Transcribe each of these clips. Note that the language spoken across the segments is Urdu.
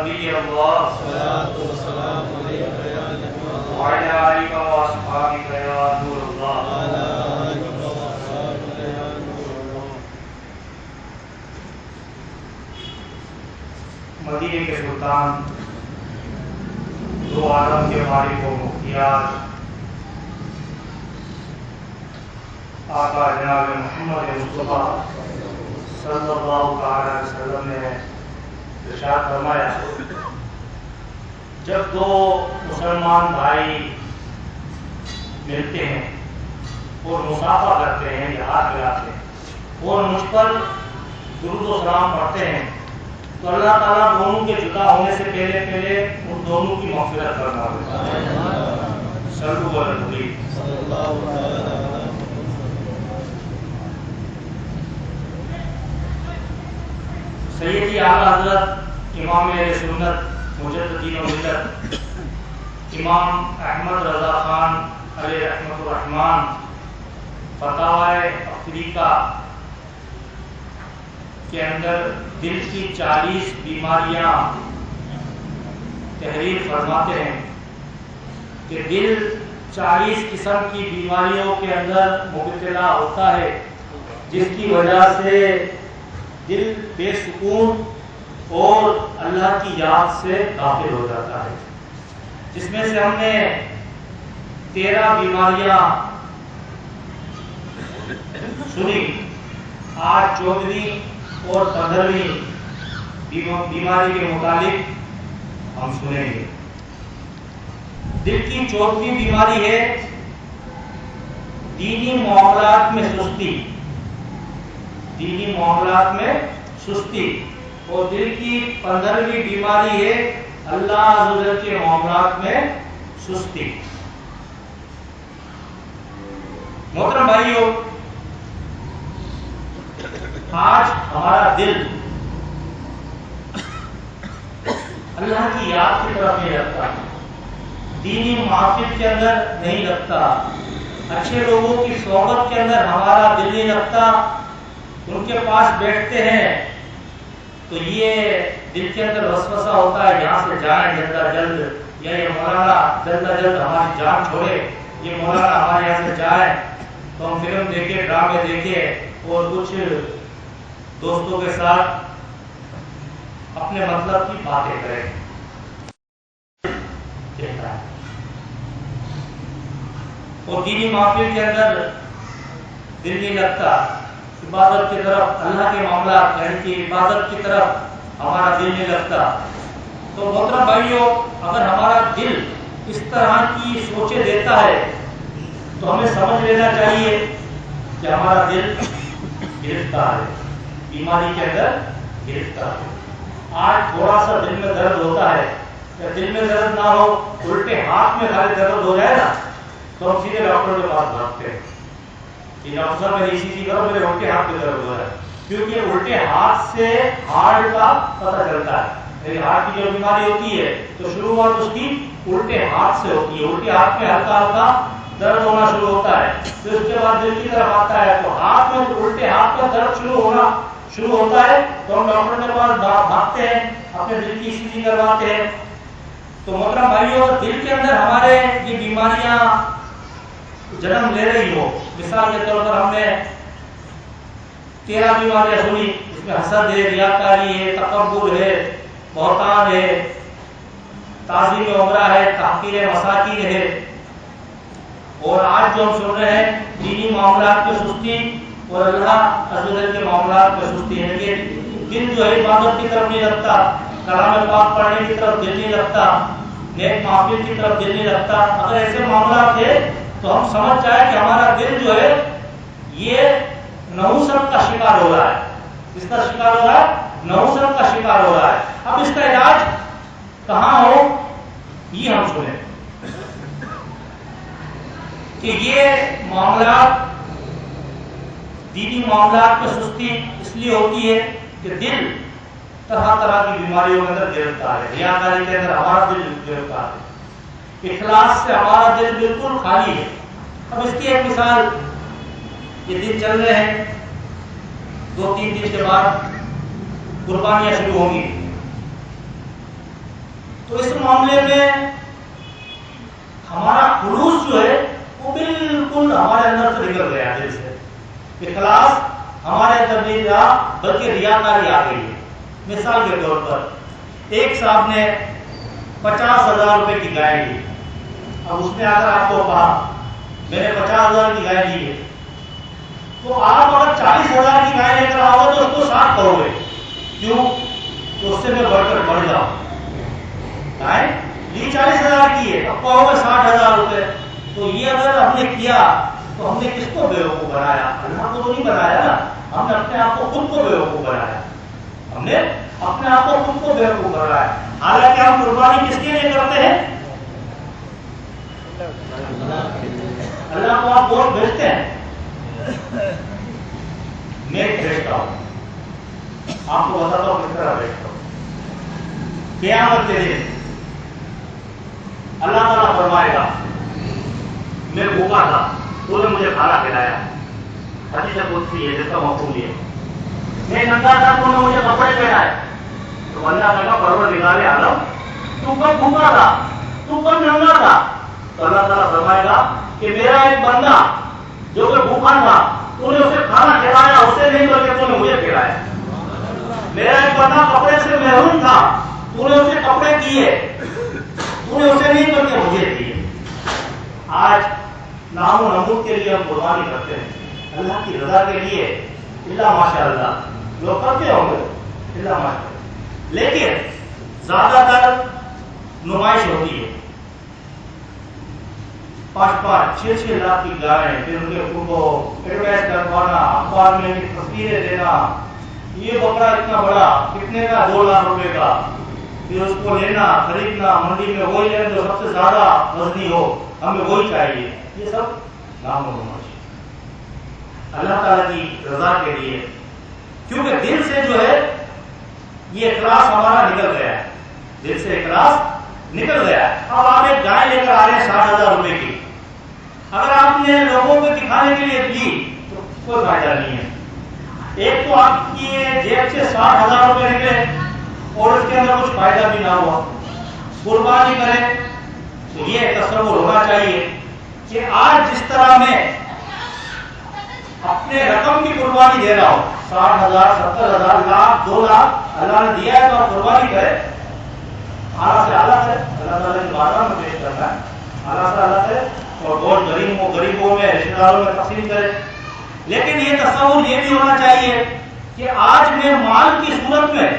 نبی اللہ الصلاۃ والسلام علیک یا نبی اللہ وعلی آلک و اصحابک یا نور اللہ وعلی آلک و اصحابک یا نور اللہ. مدینے کے سلطان، دو عالم کے مالک و مختیار آقا جناب محمد مصطفیٰ صلی اللہ تعالی علیہ وسلم نے ارشاد فرمایا، جب دو مسلمان بھائی ملتے ہیں اور مصافحہ کرتے ہیں یا ہاتھ ملاتے ہیں اور مجھ پر درود و سلام پڑھتے ہیں تو اللہ تعالیٰ دونوں کے جدا ہونے سے پہلے ان دونوں کی مغفرت فرما دیتا ہے. صلو علی النبی صلی اللہ علیہ وسلم. سیدی اعلیٰ حضرت امام اہل سنت مجددین و ملت امام احمد رضا خان علیہ رحمۃ الرحمان فتاوی افریقہ کے اندر دل کی 40 بیماریاں تحریر فرماتے ہیں کہ دل 40 قسم کی بیماریوں کے اندر مبتلا ہوتا ہے، جس کی وجہ سے دل بے سکون اور اللہ کی یاد سے غافل ہو جاتا ہے، جس میں سے ہم نے 13 بیماریاں سنی. آج 14ویں اور 15ویں بیماری کے متعلق ہم سنیں گے. دل کی 14ویں بیماری ہے دینی معاملات میں سستی. دینی معاملات میں سستی. اور دل کی 15ویں بیماری ہے اللہ عز و جل کے معاملات میں سستی. محترم بھائیو، آج ہمارا دل اللہ کی یاد کی طرف نہیں رکھتا، دینی محافل کے اندر نہیں رکھتا، اچھے لوگوں کی صحبت کے اندر ہمارا دل نہیں رکھتا. ان کے پاس بیٹھتے ہیں تو یہ دل کے اندر وسوسہ ہوتا ہے یہاں سے جائیں جلد جلد، یا یہ مولانا جلد جلد ہماری جان چھوڑے، یہ مولانا ہمارے یہاں سے جائے تو ہم فلم دیکھے، ڈرامے دیکھے اور کچھ دوستوں کے ساتھ اپنے مطلب کی باتیں کریں. اور دینی محفل کے اندر دل نہیں لگتا، عبادت کی طرف، اللہ کے معاملات یعنی کہ عبادت کی طرف ہمارا دل نہیں لگتا. تو محترم بھائیوں، اگر ہمارا دل اس طرح کی سوچیں دیتا ہے تو ہمیں سمجھ لینا چاہیے کہ ہمارا دل گرفتار ہے، بیماری کے اندر گرفتار ہے. آج تھوڑا سا دل میں درد ہوتا ہے، یا دل میں درد نہ ہو، الٹے ہاتھ میں خالی درد ہو جائے نا تو ہم سیدھے ڈاکٹر کے پاس بھاگتے ہیں کہ ڈاکٹر صاحب میری ECG کرو، میرے الٹے ہاتھ میں درد ہو رہا ہے. کیونکہ الٹے ہاتھ سے ہارٹ کا پتہ چلتا ہے. میری ہارٹ کی جو بیماری ہوتی ہے تو شروعات اس کی الٹے ہاتھ سے ہوتی ہے. الٹے ہاتھ میں ہلکا ہلکا درد ہونا شروع ہوتا ہے، پھر اس کے بعد دل کی طرف آتا ہے تو ہاتھ میں الٹے ہاتھ کا درد شروع ہوتا ہے تو ہم ڈاکٹر کے پاس بھاگتے ہیں، اپنے دل کی ECG کرواتے ہیں. تو محترم بھائیوں، دل کے اندر ہمارے یہ بیماریاں جنم لے رہی ہو، مثال کے طور پر ہم نے 13 بیماریاں سنی، اس میں حسد ہے، ریاکاری ہے، تکبر ہے، بہتان ہے، تعظیم عمرہ ہے، تحقیر مساکین ہے. اور آج جو ہم سن رہے ہیں دینی معاملات میں سستی اور اللہ عز و جل کے معاملات میں سستی ہے کہ دل جو ہے عبادت کی طرف نہیں رکھتا، کلام پاک پڑھنے کی طرف دل نہیں رکھتا، نیک محفل کی طرف دل نہیں رکھتا. اگر ایسے معاملات ہے تو ہم سمجھ جائیں کہ ہمارا دل جو ہے یہ نحوست کا شکار ہو رہا ہے. کس کا شکار ہو رہا ہے؟ نحوست کا شکار ہو رہا ہے. اب اس کا علاج کہاں ہو یہ ہم سنیں کہ یہ معاملات، دینی معاملات میں سستی اس لیے ہوتی ہے کہ دل طرح طرح کی بیماریوں کے اندر گرفتار ہے. ریاکاری کے اندر ہمارا دل گرفتار ہے، اخلاص سے ہمارا دل بالکل خالی ہے. اب اس کی ایک مثال، یہ دن چل رہے ہیں، 2-3 دن کے بعد قربانیاں شروع ہوں گی. تو اس معاملے میں ہمارا خلوص جو ہے وہ بالکل ہمارے اندر سے نکل گیا دل سے، اخلاص ہمارے اندر نہیں رہا بلکہ ریاکاری آ گئی ہے۔ مثال کے طور پر ایک صاحب نے 50,000 روپے کی گائے لی، اب اس نے اگر آپ کو کہا میں نے 50,000 کی گائے لی ہے، تو آپ اگر 40,000 کی گائے لے کر آؤ گے تو اس کو 60 کہو گے، کیوں؟ تو اس سے میں بڑھ کر بڑھ جاؤں، گائے لی 40,000 کی ہے، اب کہو گے 60,000 روپے۔ تو یہ اگر ہم نے کیا تو ہم نے کس کو بیوقوف بنایا؟ اللہ کو تو نہیں بنایا نا، ہم نے اپنے آپ کو خود کو بیوقوف بنایا، ہم نے اپنے آپ کو خود کو بیوقوف بنایا۔ حالانکہ ہم قربانی کس کے لیے کرتے ہیں؟ اللہ کو آپ گوشت بھیجتے ہیں؟ میں بھیجتا ہوں، آپ کو بتاتا ہوں کس طرح بھیجتا ہوں۔ قیامت کے دن اللہ تعالیٰ فرمائے گا میں بھوکا تھا تو نے مجھے کھانا کھلایا، حدیث قدسی ہے جس کا مفہوم یہ، میں ننگا تھا تو نے مجھے کپڑے پہنائے، تو اللہ تعالیٰ پروردگار عالم تو کب بھوکا تھا، تو کب ننگا تھا؟ تو اللہ تعالیٰ فرمائے گا کہ میرا ایک بندہ جو کہ بھوکا تھا تو نے اسے کھانا کھلایا، اسے نہیں بلکہ تو نے مجھے کھلایا۔ میرا ایک بندہ کپڑے سے محروم تھا تو نے اسے کپڑے دیے، تو نے اسے نہیں بلکہ مجھے دیے۔ آج نام و نمود کے لیے ہم قربانی کرتے ہیں، اللہ کی رضا کے لیے اللہ ماشاء اللہ لوگ کرتے ہوں گے اللہ ماشاء اللہ، لیکن زیادہ تر نمائش ہوتی ہے، 5-6 لاکھ کی گائیں، پھر ان کے کو ایڈورٹائز کروانا، اخبار میں تصویریں دینا، یہ بکرا اتنا بڑا کتنے کا، 2 لاکھ روپے کا، پھر اس کو لینا خریدنا، منڈی میں وہی لینا جو سب سے زیادہ وزنی ہو، ہمیں وہی چاہیے، یہ سب نام و نمائش اللہ تعالیٰ کی رضا کے لیے، کیونکہ دل سے جو ہے یہ اخلاص ہمارا نکل گیا ہے، دل سے اخلاص نکل گیا ہے۔ اب آپ ایک گائے لے کر آ رہے ہیں 60,000 روپے کی، اگر آپ نے لوگوں کو دکھانے کے لیے دی تو کوئی فائدہ نہیں ہے۔ ایک تو آپ کی جیب سے 60,000 روپے نکلے اور اس کے اندر کچھ فائدہ بھی نہ ہوا۔ قربانی کریں تو یہ تصور ہونا چاہیے کہ آج جس طرح میں اپنے رقم کی قربانی دے رہا ہوں، 60,000 70,000 لاکھ 2 لاکھ اللہ نے دیا ہے تو آپ قربانی کرے، اعلیٰ سے اعلیٰ سے اللہ تعالیٰ کی بارگاہ میں پیش کرنا ہے، اعلیٰ سے اعلیٰ سے، اور بہت غریبوں میں رشتے داروں میں تقسیم کرے۔ لیکن یہ تصور یہ بھی ہونا چاہیے کہ آج میں مال کی صورت میں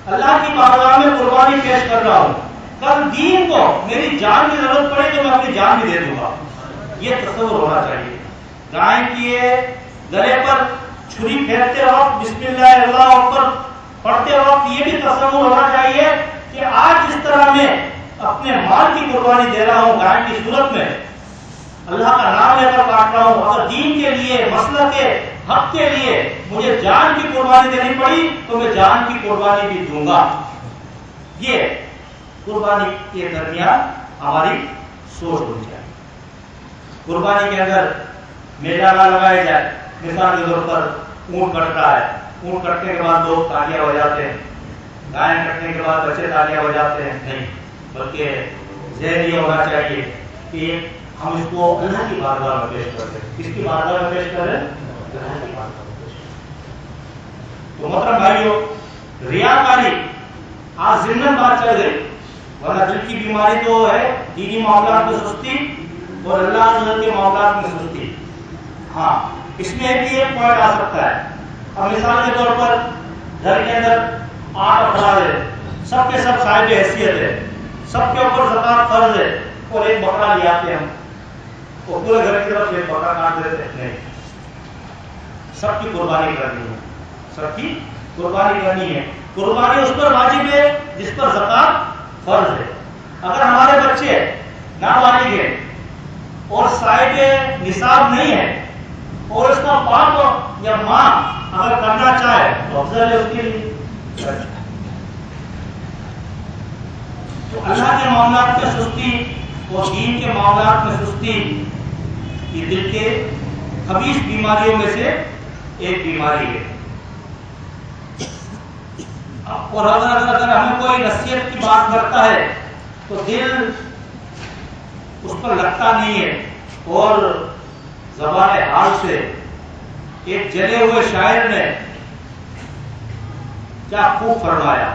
اللہ کی بارگاہ میں قربانی پیش کر رہا ہوں، کل دین کو میری جان کی ضرورت پڑے تو میں اپنی جان بھی دے دوں گا، یہ تصور ہونا چاہیے۔ گائے کیے گلے پر چھری پھیرتے وقت بسم اللہ اللہ اکبر پڑھتے وقت یہ بھی تصور ہونا چاہیے کہ آج جس طرح میں اپنے مال کی قربانی دے رہا ہوں گائے کی صورت میں، اللہ کا نام لے کر کاٹ رہا ہوں، اگر دین کے لیے مسلک کے حق کے لیے مجھے جان کی قربانی دینی پڑی تو میں جان کی قربانی بھی دوں گا۔ یہ قربانی کے درمیان ہماری سوچ ہونی چاہیے۔ قربانی کے اندر میلہ نہ لگایا جائے، مثال کے طور پر اونٹ کٹ رہا ہے، اونٹ کٹنے کے بعد لوگ تالیاں بجاتے ہیں، گائے کٹنے کے بعد بچے تالیاں بجاتے ہیں، نہیں، بلکہ ذہن یہ ہونا چاہیے کہ ہم اس کو اللہ کی بارگاہ میں پیش کرتے ہیں۔ کس کی بارگاہ میں پیش کریں؟ اللہ کی بارگاہ میں پیش کریں۔ تو محترم بھائیو، ریاکاری آج ضمن بات چل گئی، ورنہ دل کی بیماری تو ہے دینی معاملات میں سستی اور اللہ تعالی کے معاملات میں سستی۔ ہاں، اس میں بھی ایک پوائنٹ آ سکتا ہے۔ اب مثال کے طور پر گھر کے اندر 8 افراد ہیں، سب کے سب صاحب حیثیت ہے، سب کے اوپر زکات فرض ہے، اور ایک بکرا لے آتے ہیں ہم، اور پورے گھر کی طرف ایک بکرا کاٹ دیتے ہیں، نہیں، سب کی قربانی کرنی ہے، سب کی قربانی کرنی ہے۔ قربانی اس پر واجب ہے جس پر زکات فرض ہے۔ اگر ہمارے بچے نابالغ ہیں اور صاحب نصاب نہیں ہے اور اس کا باپ یا ماں اگر کرنا چاہے تو افضل ہے اس کے لیے۔ تو اللہ کے معاملات میں سستی اور دین کے معاملات میں سستی یہ دل کے خبیث بیماریوں میں سے ایک بیماری ہے۔ اور اگر ہمیں کوئی نصیحت کی بات کرتا ہے تو دل اس پر لگتا نہیں ہے. اور زبان حال سے ایک جلے ہوئے شاعر نے کیا خوب فرمایا،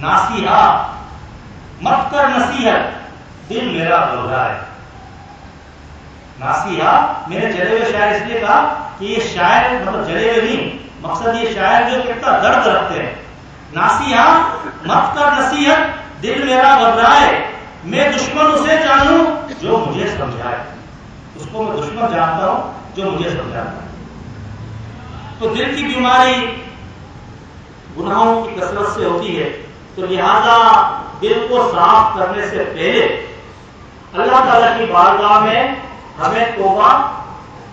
ناسیحا مت کر نصیحت دل میرا گھبرا ہے. ناسیحا میرے جلے ہوئے شاعر اس لیے کہا کہ یہ شاعر مطلب جلے ہوئے نہیں، مقصد یہ شاعر جو کتنا درد رکھتے ہیں. ناسیحا مت کر نصیحت دل میرا گھبرائے، میں دشمن اسے جانوں جو مجھے سمجھائے. اس کو میں دشمن جانتا ہوں جو مجھے سمجھاتا ہے. تو دل کی بیماری گناہوں کی کثرت سے ہوتی ہے، تو لہذا دل کو صاف کرنے سے پہلے اللہ تعالیٰ کی بارگاہ میں ہمیں توبہ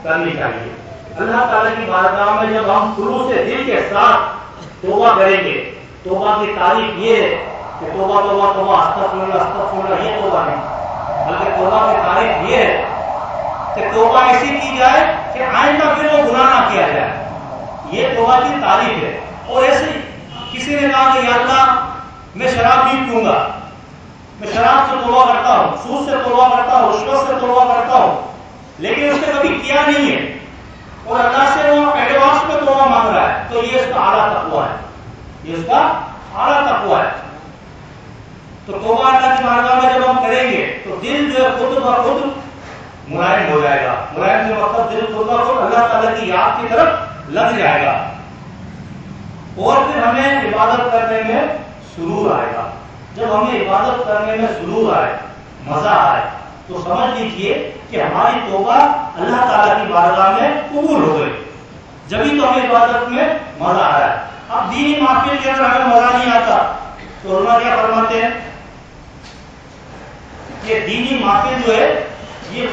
کرنی چاہیے. اللہ تعالیٰ کی بارگاہ میں جب ہم خلوص دل کے ساتھ توبہ کریں گے، توبہ کی تعریف یہ ہے کہ توبہ توبہ توبہ استغفر اللہ یہ توبہ نہیں، بلکہ توبہ کی تعریف یہ ہے کہ توبہ ایسی کی جائے کہ آئندہ پھر وہ گناہ نہ کیا جائے. یہ توبہ کی تعریف ہے. اور ایسے کسی نے کہا کہ یا اللہ میں شراب نہیں پیوں گا، میں شراب سے توبہ کرتا ہوں، سود سے توبہ کرتا ہوں، رشوت سے توبہ کرتا ہوں، لیکن اس نے کبھی کیا نہیں ہے اور اللہ سے وہ ایڈوانس میں توبہ مانگ رہا ہے، تو یہ اس کا اعلیٰ تقویٰ ہے. یہ اس کا اعلیٰ تقویٰ ہے. تو توبہ اللہ کی بارگاہ میں جب ہم کریں گے تو دل جو ہے خود بخود ملائم ہو جائے گا. ملائم سے مطلب دل خود بخود اللہ تعالیٰ کی یاد کی طرف لگ جائے گا اور پھر ہمیں عبادت کرنے میں سرور آئے گا. جب ہمیں عبادت کرنے میں سرور آئے، مزہ آئے، تو سمجھ لیجئے کہ ہماری توبہ اللہ تعالیٰ کی بارگاہ میں قبول ہو گئی. جبھی تو ہمیں عبادت میں مزہ آ رہا ہے. اب دینی محفل کے اندر ہمیں مزہ نہیں آتا تو علماء کیا فرماتے ہیں کہ دینی محفل جو ہے یہ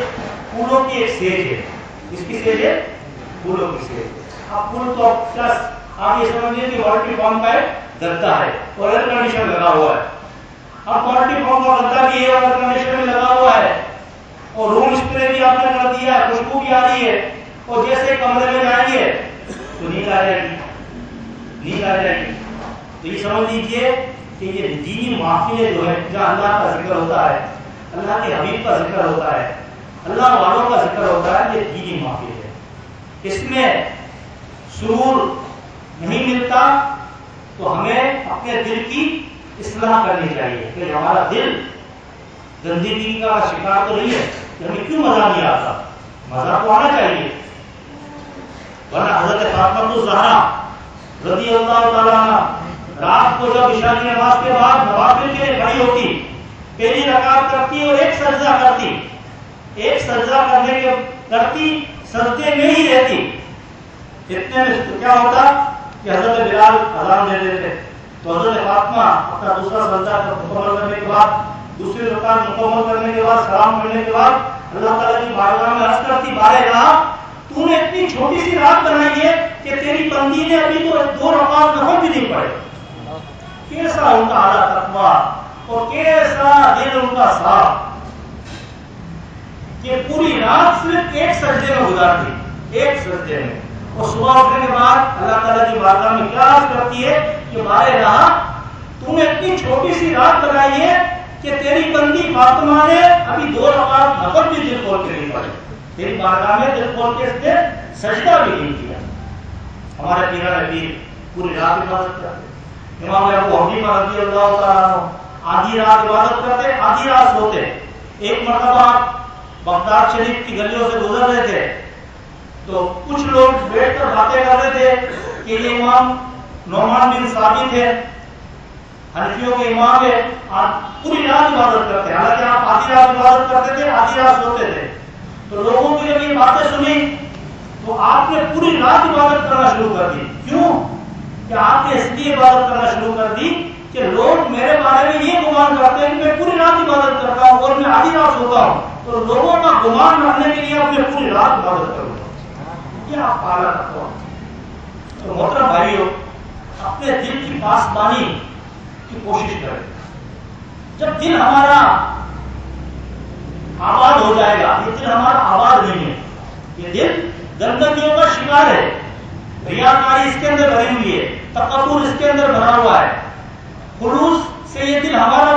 پھولوں کی ایک سیج ہے. اس کی سیج ہے پھولوں کی سیج. اب پھول تو آپ یہ سمجھیے کہ پولٹری فارم کا ایک گدا ہے اور ایئر کنڈیشن لگا ہوا ہے. اب پولٹری فارم کا گدا بھی ہے اور ایئر کنڈیشن بھی لگا ہوا ہے اور روم اسپرے بھی آپ نے کر دیا ہے، خوشبو بھی آ رہی ہے اور جیسے کمرے میں جائیں گے تو نیند آ جائے گی، نیند آ جائے گی. تو یہ سمجھ لیجیے کہ یہ دینی محفلیں جو ہے جہاں اللہ کا ذکر ہوتا ہے، اللہ کے حبیب کا ذکر ہوتا ہے، اللہ والوں کا ذکر ہوتا ہے، یہ دینی محفل ہے. اس میں سرور نہیں ملتا تو ہمیں اپنے دل کی اصلاح کرنی چاہیے کہ ہمارا دل گندگی کا شکار تو نہیں ہے کہ ہمیں کیوں مزہ نہیں آتا. مزہ تو آنا چاہیے. ورنہ حضرت فاطمہ الزہرا رضی اللہ تعالیٰ عنہ رات کو جب عشاء کی نماز کے بعد نوافل کے لیے کھڑی ہوتی، پہلی رکعت کرتی اور ایک سجدہ کرتی، ایک سجدہ کرنے کے کرتی سجدے میں ہی رہتی. اتنے میں کیا ہوتا کہ حضرت بلال اذان دے دیتے تو حضرت فاطمہ اپنا دوسرا سجدہ مکمل کرنے کے بعد، دوسری رکعت مکمل کرنے کے بعد، سلام پڑھنے کے بعد اللہ تعالیٰ کی بارگاہ میں عرض کرتی، بارے رہا تو نے اتنی چھوٹی سی رات بنائی ہے کہ تیری بندی نے ابھی تو 2 رکعت نفل بھی نہیں پڑھے. کیسا ان کا اعلیٰ تقویٰ اور کیسا دل ان کا صاف کہ پوری رات صرف ایک سجدے میں گزار دی، ایک سجدے میں. اور صبح اٹھنے کے بعد اللہ تعالیٰ کی بارگاہ میں کیا عرض کرتی ہے کہ بارے رہا تو نے اتنی چھوٹی سی رات بنائی ہے کہ تیری بندی فاطمہ نے ابھی 2 رکعت نفل بھی دل کھول کے نہیں پڑھے، تیری بارگاہ میں دل کھول کے اس نے سجدہ بھی نہیں کیا. ہمارے پیرا نبی پوری رات عبادت کرتے. امام ابو حنیفہ رضی اللہ تعالیٰ عنہ آدھی رات عبادت کرتے، آدھی رات سوتے. ایک مرتبہ بغداد شریف کی گلیوں سے گزر رہے تھے تو کچھ لوگ بیٹھ کر باتیں کر رہے تھے کہ یہ امام نعمان بن ثابت ہے، حنفیوں کے امام ہے، آپ پوری رات عبادت کرتے ہیں. حالانکہ آپ آدھی رات عبادت کرتے تھے، آدھی رات سوتے تھے. تو لوگوں کی جب یہ باتیں سنی تو آپ نے پوری رات عبادت کرنا شروع کر دی. کیوں کہ آپ نے اس لیے عبادت کرنا شروع کر دی کہ لوگ میرے بارے میں یہ گمان کرتے ہیں کہ میں پوری رات عبادت کرتا ہوں اور میں آدھی رات سوتا ہوں، تو لوگوں کا گمان رکھنے کے لیے اب میں پوری رات عبادت کروں. کیا اعلیٰ تقویٰ. تو محترم بھائیو، اپنے دل کی پاسبانی کی کوشش کریں. جب دل ہمارا آباد ہو جائے گا، یہ دل ہمارا آباد نہیں ہے، یہ دل گندگیوں کا شکار ہے، ریاکاری اس کے اندر بھری ہوئی ہے، تکبر اس کے اندر بھرا ہوا ہے. خلوص سے یہ دل ہمارا